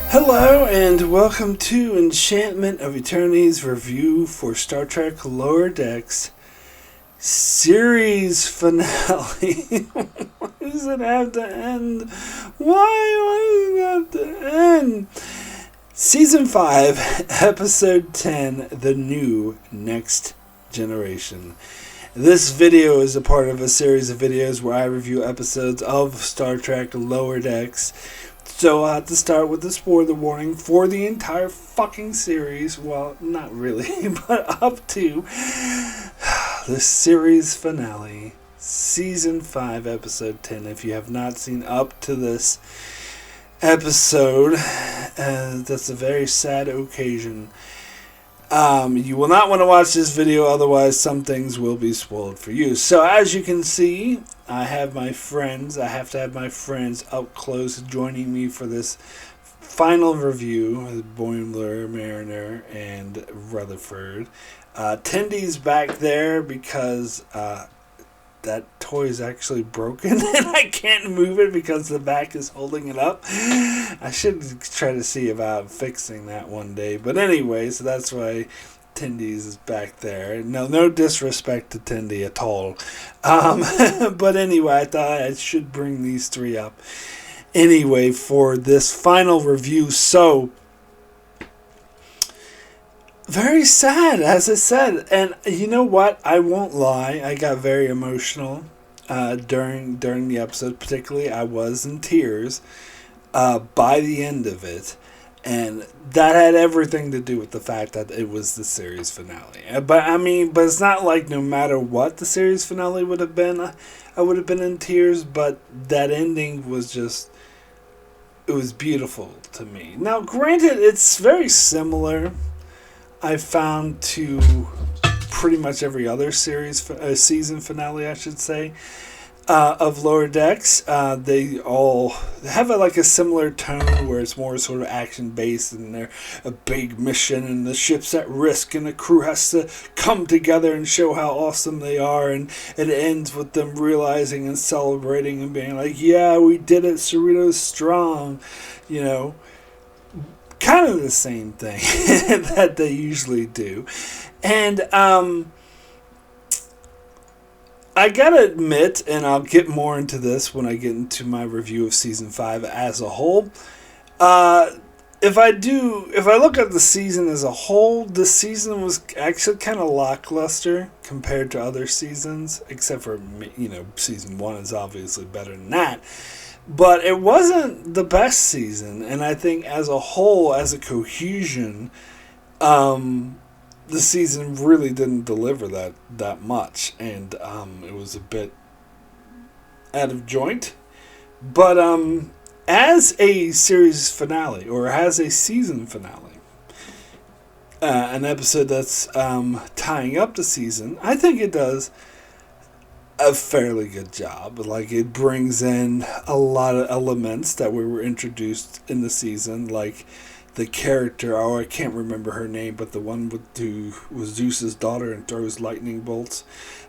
Hello and welcome to Enchantment of Eternity's review for Star Trek Lower Decks series finale. Why does it have to end? Why does it have to end? Season 5, Episode 10, The New Next Generation. This video is a part of a series of videos where I review episodes of Star Trek Lower Decks. So I'll have to start with the spoiler warning for the entire fucking series. Well, not really, but up to the series finale, Season 5, Episode 10. If you have not seen up to this episode, that's a very sad occasion. You will not want to watch this video, otherwise some things will be spoiled for you. So as you can see, I have my friends. I have to have my friends up close joining me for this final review. Boimler, Mariner, and Rutherford. Tendy's back there because that toy is actually broken and I can't move it because the back is holding it up. I should try to see about fixing that one day. But anyway, so that's why Tendy's is back there. No disrespect to Tendy at all. But anyway, I thought I should bring these three up anyway for this final review. So, very sad, as I said. And you know what? I won't lie. I got very emotional during the episode. Particularly, I was in tears by the end of it. And that had everything to do with the fact that it was the series finale. But it's not like no matter what the series finale would have been, I would have been in tears. But that ending was just, it was beautiful to me. Now, granted, it's very similar, I found, to pretty much every other season finale, I should say, of Lower Decks. They all have a similar tone where it's more sort of action based and they're a big mission and the ship's at risk and the crew has to come together and show how awesome they are, and it ends with them realizing and celebrating and being like, yeah, we did it, Cerritos strong, you know. Kind of the same thing that they usually do. And I gotta admit, and I'll get more into this when I get into my review of Season 5 as a whole, if I look at the season as a whole, this season was actually kind of lackluster compared to other seasons, except for, Season 1 is obviously better than that. But it wasn't the best season, and I think as a whole, as a cohesion, the season really didn't deliver that much, and it was a bit out of joint. But as a series finale, or as a season finale, an episode that's tying up the season, I think it does a fairly good job. Like, it brings in a lot of elements that we were introduced in the season, like the character, I can't remember her name, but the one who was Zeus's daughter and throws lightning bolts,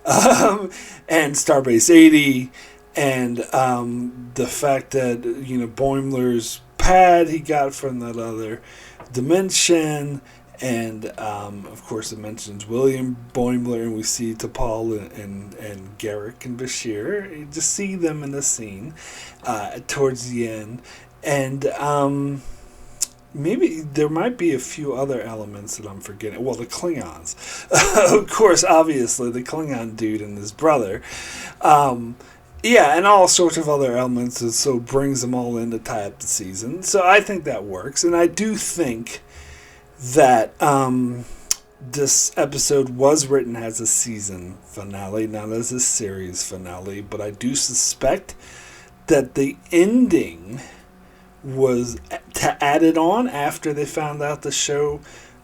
and Starbase 80, and the fact that, Boimler's pad he got from that other dimension. And, of course, it mentions William Boimler, and we see T'Pol and Garrick and Bashir. You just see them in the scene towards the end. And maybe there might be a few other elements that I'm forgetting. Well, the Klingons. Of course, obviously, the Klingon dude and his brother. Yeah, and all sorts of other elements, and so brings them all in to tie up the season. So I think that works. And I do think that this episode was written as a season finale, not as a series finale, but I do suspect that the ending was added on after they found out the show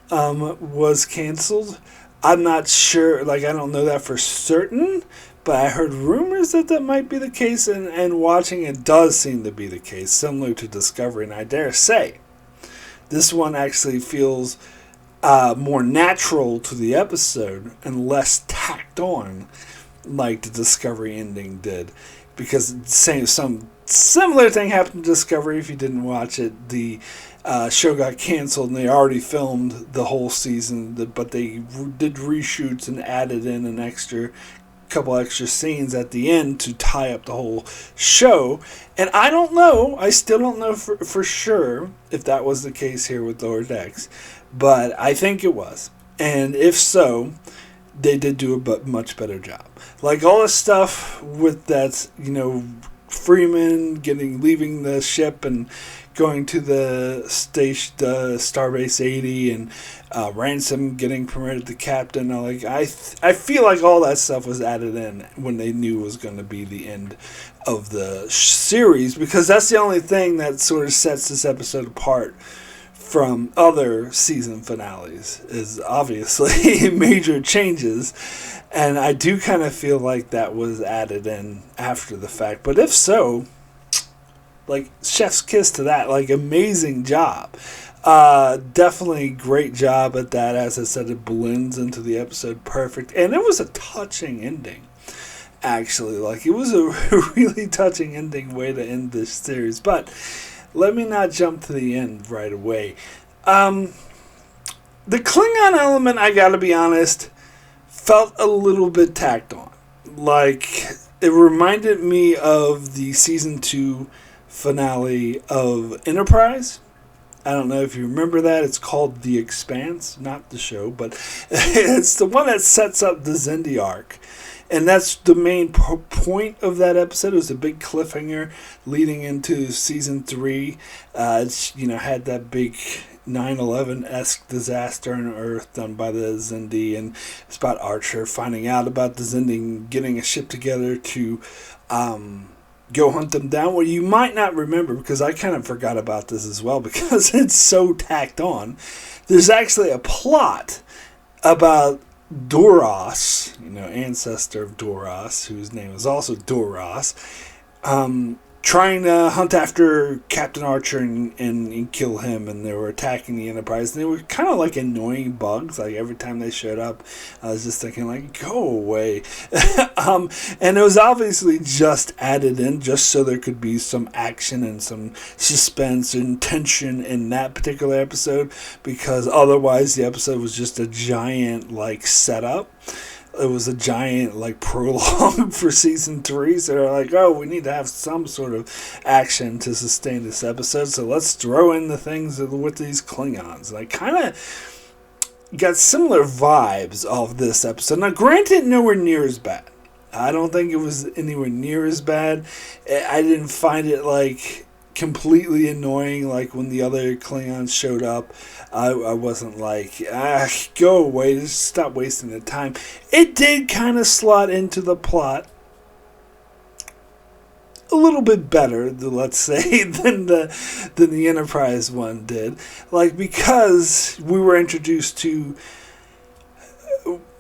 was canceled. I'm not sure, I don't know that for certain, but I heard rumors that might be the case, and watching it does seem to be the case, similar to Discovery, and I dare say this one actually feels more natural to the episode and less tacked on like the Discovery ending did. Because some similar thing happened to Discovery. If you didn't watch it, the show got canceled and they already filmed the whole season, but they did reshoots and added in couple extra scenes at the end to tie up the whole show. And I don't know, I still don't know for sure if that was the case here with Lower Decks, but I think it was. And if so, they did do a much better job. Like all the stuff with that, Freeman leaving the ship and going to the station, the Starbase 80, and Ransom getting promoted to captain. I feel like all that stuff was added in when they knew it was going to be the end of the series, because that's the only thing that sort of sets this episode apart from other season finales, is obviously major changes. And I do kind of feel like that was added in after the fact. But if so, chef's kiss to that. Amazing job. Definitely great job at that. As I said, it blends into the episode perfect. And it was a touching ending, actually. It was a really touching ending way to end this series. But let me not jump to the end right away. The Klingon element, I gotta be honest, felt a little bit tacked on. It reminded me of the season 2 finale of Enterprise. I don't know if you remember that. It's called The Expanse, not the show, but it's the one that sets up the Xindi arc. And that's the main point of that episode. It was a big cliffhanger leading into season 3. It's, had that big 9/11-esque disaster on Earth done by the Xindi, and it's about Archer finding out about the Xindi and getting a ship together to go hunt them down. Well, you might not remember, because I kind of forgot about this as well, because it's so tacked on. There's actually a plot about Duras, ancestor of Duras, whose name is also Duras, trying to hunt after Captain Archer and kill him, and they were attacking the Enterprise, and they were kind of like annoying bugs. Every time they showed up, I was just thinking, go away. And it was obviously just added in just so there could be some action and some suspense and tension in that particular episode, because otherwise the episode was just a giant setup. It was a giant prologue for season 3, so they're we need to have some sort of action to sustain this episode, so let's throw in the things with these Klingons. And I kind of got similar vibes of this episode. Now, granted, nowhere near as bad. I don't think it was anywhere near as bad. I didn't find it completely annoying when the other Klingons showed up. I wasn't go away, just stop wasting the time. It did kind of slot into the plot a little bit better, let's say, than the Enterprise one did. Because we were introduced to,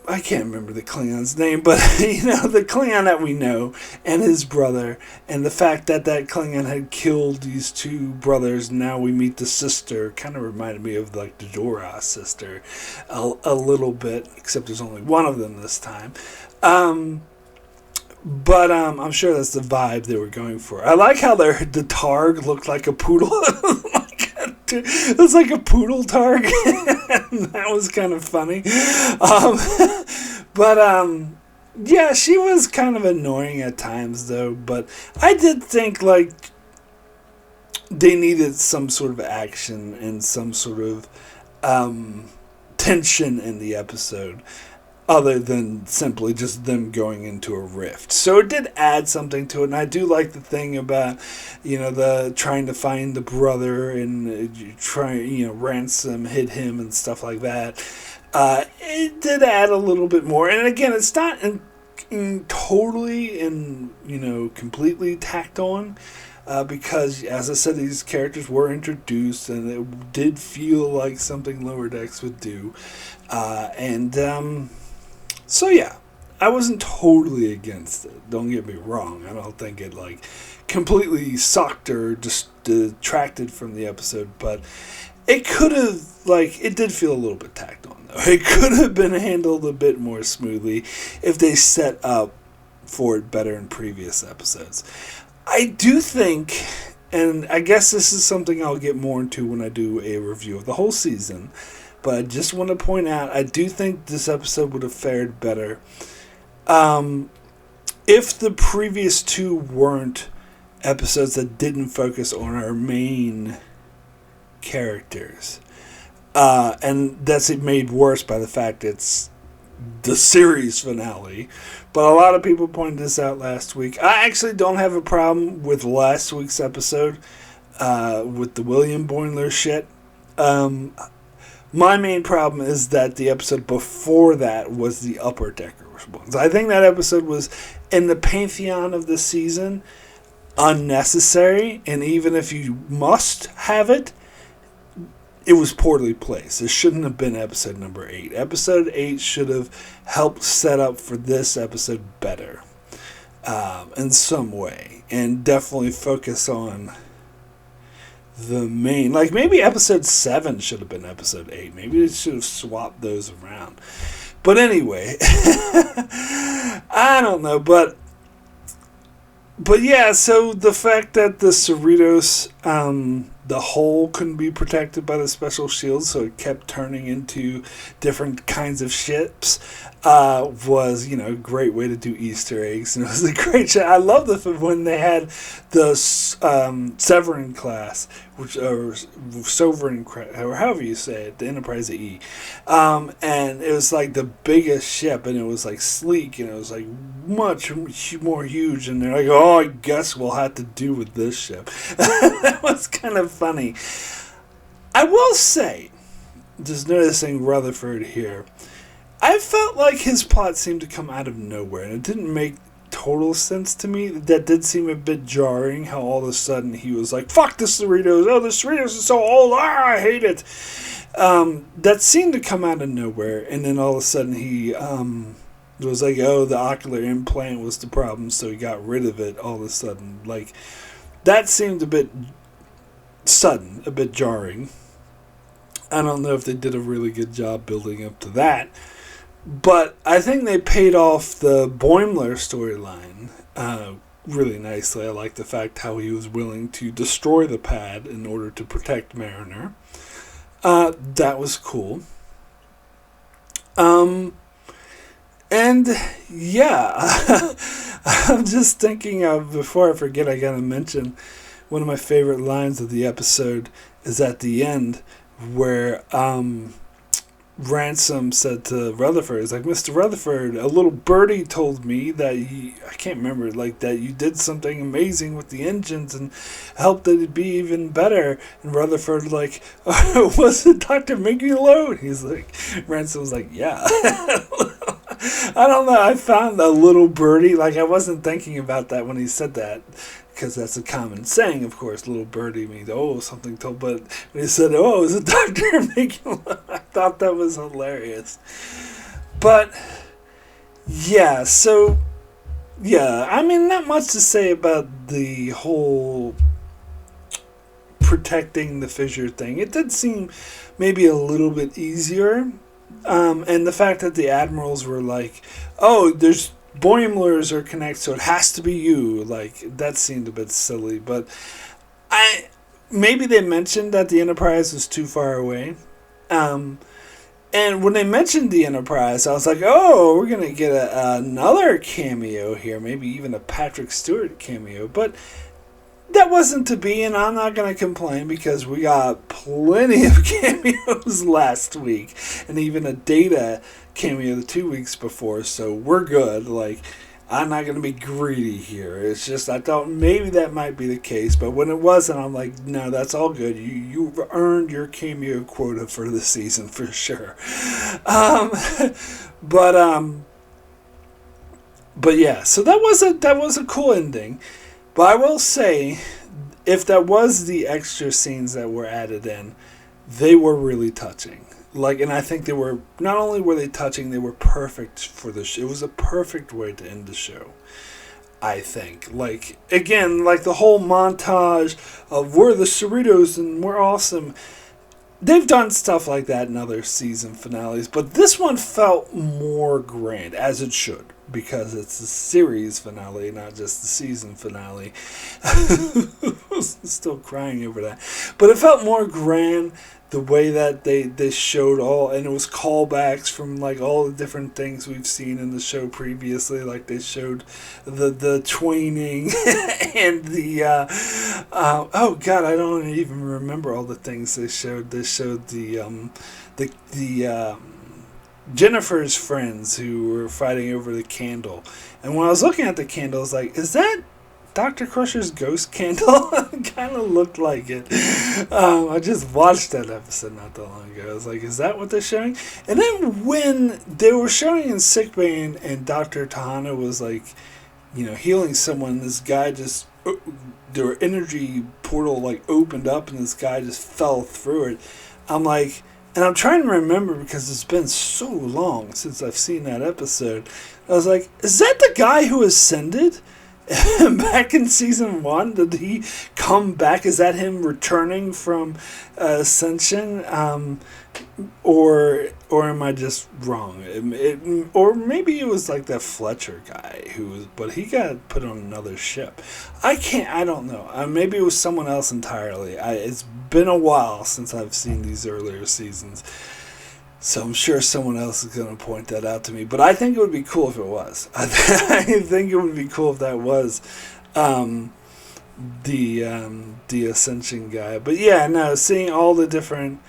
I can't remember the Klingon's name, but the Klingon that we know, and his brother, and the fact that Klingon had killed these two brothers. Now we meet the sister. Kind of reminded me of the Duras sister a little bit, except there's only one of them this time. But I'm sure that's the vibe they were going for. I like how the Targ looked like a poodle. It was like a poodle Targ. That was kind of funny. Yeah, she was kind of annoying at times, though. But I did think, they needed some sort of action and some sort of tension in the episode, other than simply just them going into a rift. So it did add something to it, and I do like the thing about, the trying to find the brother and Ransom hit him and stuff like that. It did add a little bit more, and again, it's not totally and completely tacked on. Because, as I said, these characters were introduced, and it did feel like something Lower Decks would do. So yeah, I wasn't totally against it. Don't get me wrong. I don't think it completely sucked or just detracted from the episode, but it could have it did feel a little bit tacked on, though. It could have been handled a bit more smoothly if they set up for it better in previous episodes. I do think, and I guess this is something I'll get more into when I do a review of the whole season, but I just want to point out, I do think this episode would have fared better if the previous two weren't episodes that didn't focus on our main characters. And that's made worse by the fact it's the series finale. But a lot of people pointed this out last week. I actually don't have a problem with last week's episode with the William Boimler shit. My main problem is that the episode before that was the Upper Deckers ones. I think that episode was, in the pantheon of the season, unnecessary. And even if you must have it, it was poorly placed. It shouldn't have been episode number 8. Episode 8 should have helped set up for this episode better in some way. And definitely focus on the main. Like, maybe episode 7 should have been episode 8. Maybe they should have swapped those around. But anyway, I don't know. But yeah, so the fact that the Cerritos, the hull couldn't be protected by the special shield, so it kept turning into different kinds of ships, was, a great way to do Easter eggs. And it was a great shot. I love when they had the Severin class, or Sovereign, or however you say it, the Enterprise E. And it was like the biggest ship, and it was like sleek, and it was like much more huge. And they're like, oh, I guess we'll have to do with this ship. That was kind of funny. I will say, just noticing Rutherford here, I felt like his plot seemed to come out of nowhere, and it didn't make total sense to me. That did seem a bit jarring, how all of a sudden he was like, fuck the Cerritos, oh, the Cerritos is so old, I hate it. That seemed to come out of nowhere, and then all of a sudden he was like, oh, the ocular implant was the problem, so he got rid of it all of a sudden. Like, that seemed a bit sudden, a bit jarring. I don't know if they did a really good job building up to that. But I think they paid off the Boimler storyline really nicely. I like the fact how he was willing to destroy the pad in order to protect Mariner. That was cool. And yeah, I'm just thinking of, before I forget, I gotta mention one of my favorite lines of the episode is at the end where Ransom said to Rutherford, he's like, Mr. Rutherford, a little birdie told me that I can't remember, like, that you did something amazing with the engines and helped it be even better. And Rutherford, like, was it Dr. Migulot? He's like, Ransom was like, yeah. I don't know, I found a little birdie, like, I wasn't thinking about that when he said that, because that's a common saying, of course. Little birdie means, oh, something told. But when he said, oh, is it Dr. Migulot? I thought that was hilarious. But, yeah, so, yeah, I mean, not much to say about the whole protecting the fissure thing. It did seem maybe a little bit easier. And the fact that the admirals were like, oh, there's Boimlers are connected, so it has to be you. Like, that seemed a bit silly, but maybe they mentioned that the Enterprise was too far away. And when they mentioned the Enterprise, I was like, oh, we're gonna get another cameo here, maybe even a Patrick Stewart cameo, but that wasn't to be, and I'm not gonna complain because we got plenty of cameos last week, and even a Data cameo the 2 weeks before, so we're good. Like, I'm not going to be greedy here. It's just, I thought maybe that might be the case, but when it wasn't, I'm like, no, that's all good. You've earned your cameo quota for the season for sure. But yeah, so that was a cool ending. But I will say, if that was the extra scenes that were added in, they were really touching. Like, and I think they were, not only were they touching, they were perfect for the show. It was a perfect way to end the show, I think. Like, again, like the whole montage of we're the Cerritos and we're awesome. They've done stuff like that in other season finales, but this one felt more grand, as it should. because it's the series finale, not just the season finale. Still crying over that. But it felt more grand the way that they showed all, and it was callbacks from like all the different things we've seen in the show previously. Like they showed the twaining and the oh god, I don't even remember all the things they showed. They showed the Jennifer's friends who were fighting over the candle. And when I was looking at the candle, I was like, is that Dr. Crusher's ghost candle? It kind of looked like it. I just watched that episode not that long ago. I was like, is that what they're showing? And then when they were showing in sickbay and Dr. Tahana was like, healing someone, this guy just, their energy portal like opened up and this guy just fell through it. I'm like, and I'm trying to remember because it's been so long since I've seen that episode. I was like, is that the guy who ascended back in season 1? Did he come back? Is that him returning from ascension? Or am I just wrong? Or maybe it was like that Fletcher guy but he got put on another ship. I don't know. Maybe it was someone else entirely. It's been a while since I've seen these earlier seasons, so I'm sure someone else is going to point that out to me. But I think it would be cool if it was. I think it would be cool if that was the Ascension guy. But yeah, no, seeing all the different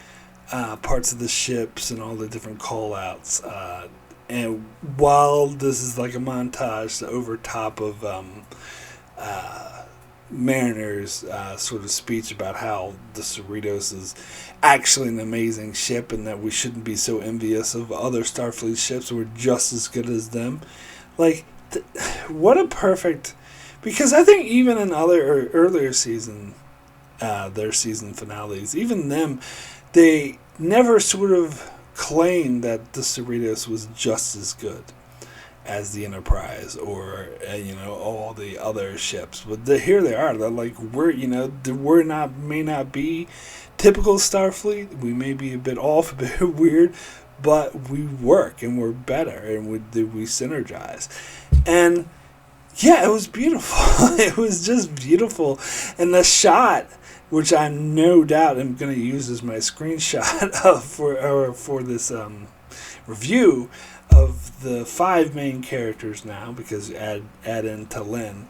parts of the ships and all the different call-outs. And while this is like a montage over top of Mariner's sort of speech about how the Cerritos is actually an amazing ship and that we shouldn't be so envious of other Starfleet ships, we're just as good as them. Like, what a perfect... Because I think even in other earlier season, their season finales, even them, they never sort of claimed that the Cerritos was just as good as the Enterprise or all the other ships. But here they are. They're like, may not be typical Starfleet. We may be a bit off, a bit weird, but we work and we're better and we synergize. And yeah, it was beautiful. It was just beautiful. And the shot, which I no doubt am going to use as my screenshot for this review of the 5 main characters now, because add in T'Lyn,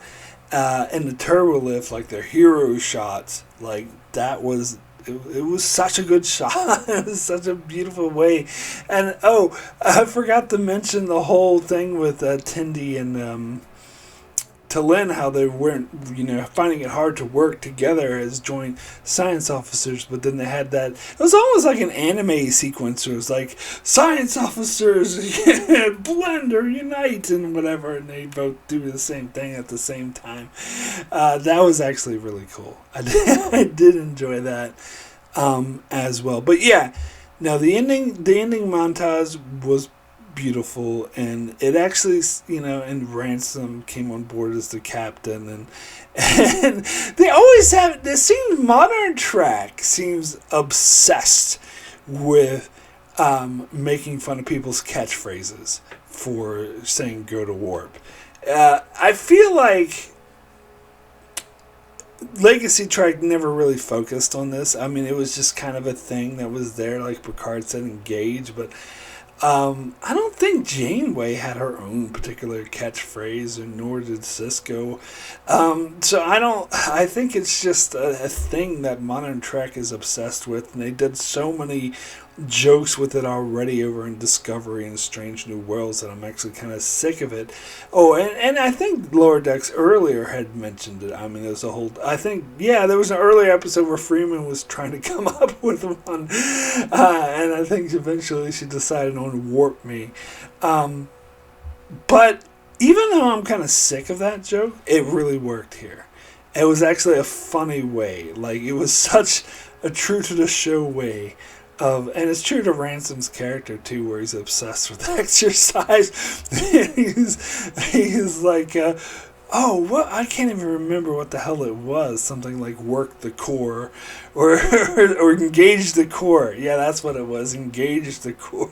and the turbo lift, like their hero shots, like that was... It was such a good shot. It was such a beautiful way. And I forgot to mention the whole thing with Tindy and T'Lyn, how they weren't, finding it hard to work together as joint science officers, but then they had that, it was almost like an anime sequence where it was like, science officers, blend or unite and whatever, and they both do the same thing at the same time. That was actually really cool. I did enjoy that as well. But yeah, now the ending montage was beautiful, and it actually, and Ransom came on board as the captain, and they always have, this seems, modern Trek seems obsessed with making fun of people's catchphrases for saying go to warp. I feel like Legacy Trek never really focused on this. I mean, it was just kind of a thing that was there, like Picard said, engage, but I don't think Janeway had her own particular catchphrase, or nor did Cisco. So I think it's just a thing that modern Trek is obsessed with, and they did so many jokes with it already over in Discovery and Strange New Worlds that I'm actually kind of sick of it. Oh, and I think Lower Decks earlier had mentioned it. I mean, there was a whole... I think, yeah, there was an earlier episode where Freeman was trying to come up with one. And I think eventually she decided on Warp Me. But even though I'm kind of sick of that joke, it really worked here. It was actually a funny way. Like, it was such a true to the show way and it's true to Ransom's character too, where he's obsessed with exercise. he's like, what? I can't even remember what the hell it was. Something like work the core, or engage the core. Yeah, that's what it was. Engage the core.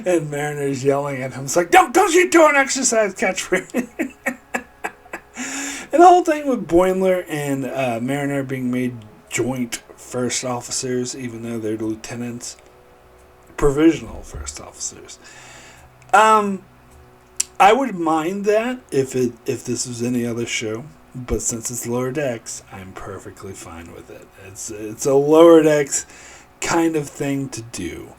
And Mariner's yelling at him. It's like, don't you do an exercise catchphrase. And the whole thing with Boimler and Mariner being made joint first officers, even though they're lieutenants, provisional first officers. I would mind that if this was any other show, but since it's Lower Decks, I'm perfectly fine with it. It's a Lower Decks kind of thing to do.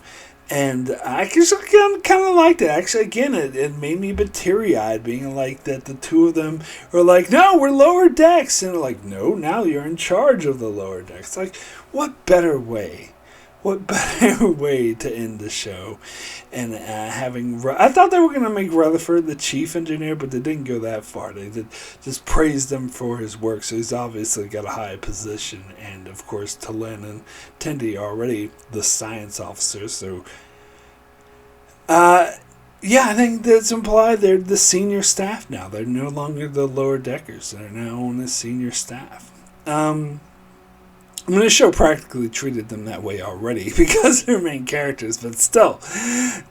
And I just kind of liked it. Actually, again, it made me a bit teary-eyed, being like that the two of them were like, no, we're Lower Decks. And they're like, no, now you're in charge of the Lower Decks. Like, what better way? What better way to end the show? And I thought they were going to make Rutherford the chief engineer, but they didn't go that far. They did just praise him for his work. So he's obviously got a high position. And, of course, T'Lyn and Tendi are already the science officers. So, I think that's implied they're the senior staff now. They're no longer the lower deckers. They're now on the senior staff. I mean, the show practically treated them that way already because they're main characters, but still,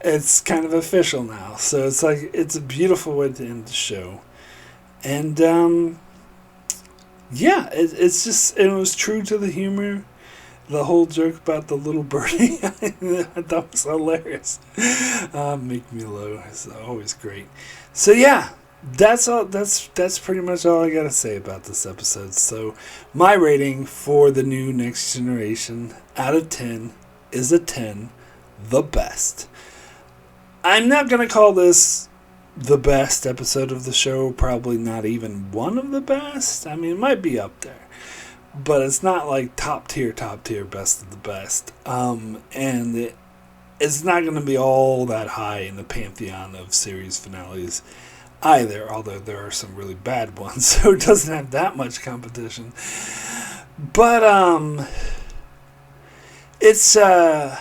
it's kind of official now. So it's like, it's a beautiful way to end the show. And, it was true to the humor. The whole joke about the little birdie, I thought was hilarious. Make me low. It's always great. So yeah. That's all. That's pretty much all I gotta say about this episode. So, my rating for the new Next Generation out of 10 is a 10, the best. I'm not gonna call this the best episode of the show. Probably not even one of the best. I mean, it might be up there, but it's not like top tier, best of the best. It's not gonna be all that high in the pantheon of series finales either, although there are some really bad ones, so it doesn't have that much competition. But it's I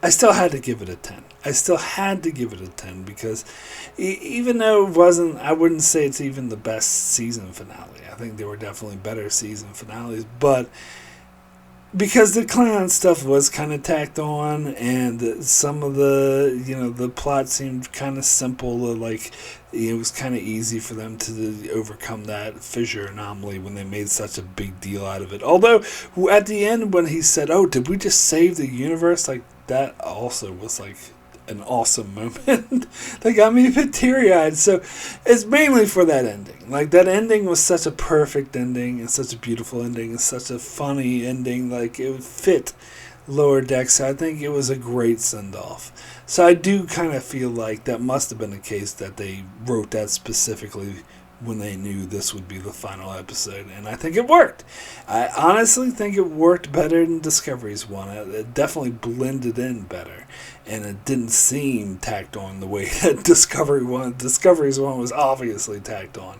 still had to give it a 10. I still had to give it a 10 because even though it wasn't, I wouldn't say it's even the best season finale. I think there were definitely better season finales, but because the Klingon stuff was kind of tacked on, and some of the plot seemed kind of simple. Like, it was kind of easy for them to overcome that fissure anomaly when they made such a big deal out of it. Although, at the end, when he said, "Oh, did we just save the universe?" Like, that also was like an awesome moment. That got me a bit teary-eyed. So it's mainly for that ending. Like, that ending was such a perfect ending and such a beautiful ending and such a funny ending. Like, it would fit Lower Decks. I think it was a great send-off. So I do kind of feel like that must have been the case, that they wrote that specifically when they knew this would be the final episode, and I think it worked. I honestly think it worked better than Discovery's one. It definitely blended in better, and it didn't seem tacked on the way that Discovery's one was obviously tacked on.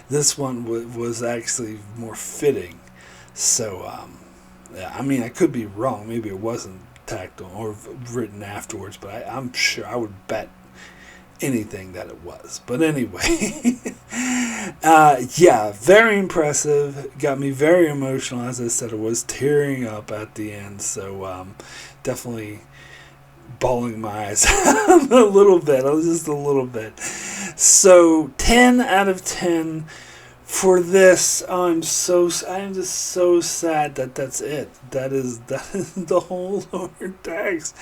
This one was actually more fitting. So, I mean, I could be wrong. Maybe it wasn't tacked on or written afterwards, but I'm sure, I would bet anything that it was. But anyway, very impressive. Got me very emotional. As I said, I was tearing up at the end. So definitely bawling my eyes out a little bit. Just a little bit. So 10 out of 10 for this. I am just so sad that that's it. That is the whole Lower Decks.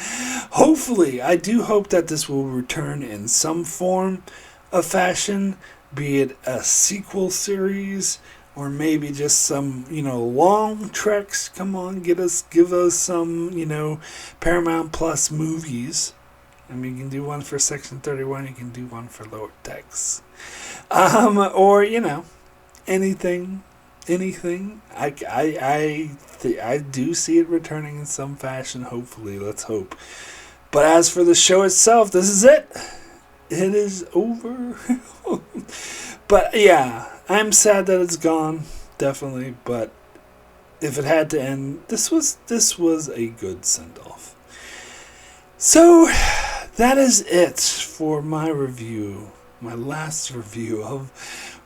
Hopefully, I do hope that this will return in some form of fashion, be it a sequel series or maybe just some, long treks. Come on, give us some, Paramount Plus movies. I mean, you can do one for Section 31, you can do one for Lower Decks. Or, anything. I do see it returning in some fashion, hopefully. Let's hope. But as for the show itself, this is it. It is over. But yeah, I'm sad that it's gone, definitely. But if it had to end, this was a good send-off. So that is it for my review, my last review of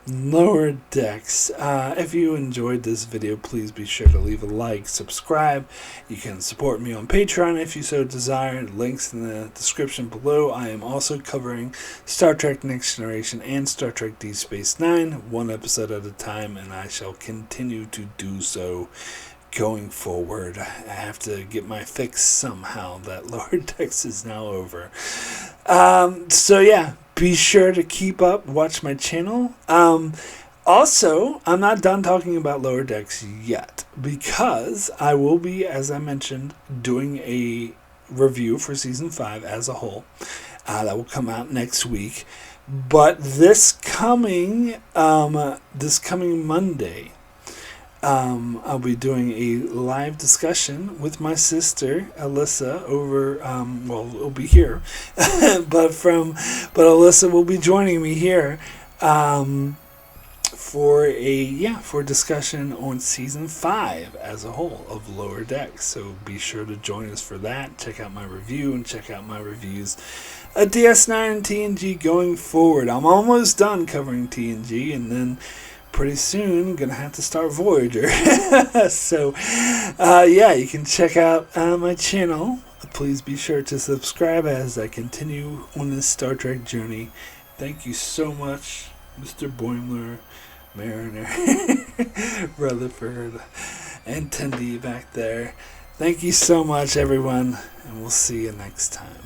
Lower Decks. If you enjoyed this video, please be sure to leave a like, subscribe. You can support me on Patreon if you so desire. Links in the description below. I am also covering Star Trek Next Generation and Star Trek Deep Space Nine, one episode at a time, and I shall continue to do so going forward. I have to get my fix somehow. That Lower Decks is now over. So yeah, be sure to keep up, watch my channel. Also, I'm not done talking about Lower Decks yet, because I will be, as I mentioned, doing a review for Season 5 as a whole. That will come out next week. But this coming Monday, I'll be doing a live discussion with my sister Alyssa over. It'll be here, but Alyssa will be joining me here for discussion on Season 5 as a whole of Lower Decks. So be sure to join us for that. Check out my review and check out my reviews of DS9 and TNG going forward. I'm almost done covering TNG, and then pretty soon I'm gonna have to start Voyager. So you can check out my channel. Please be sure to subscribe as I continue on this Star Trek journey. Thank you so much, Mr. Boimler, Mariner, Rutherford, and Tendi back there. Thank you so much, everyone, and we'll see you next time.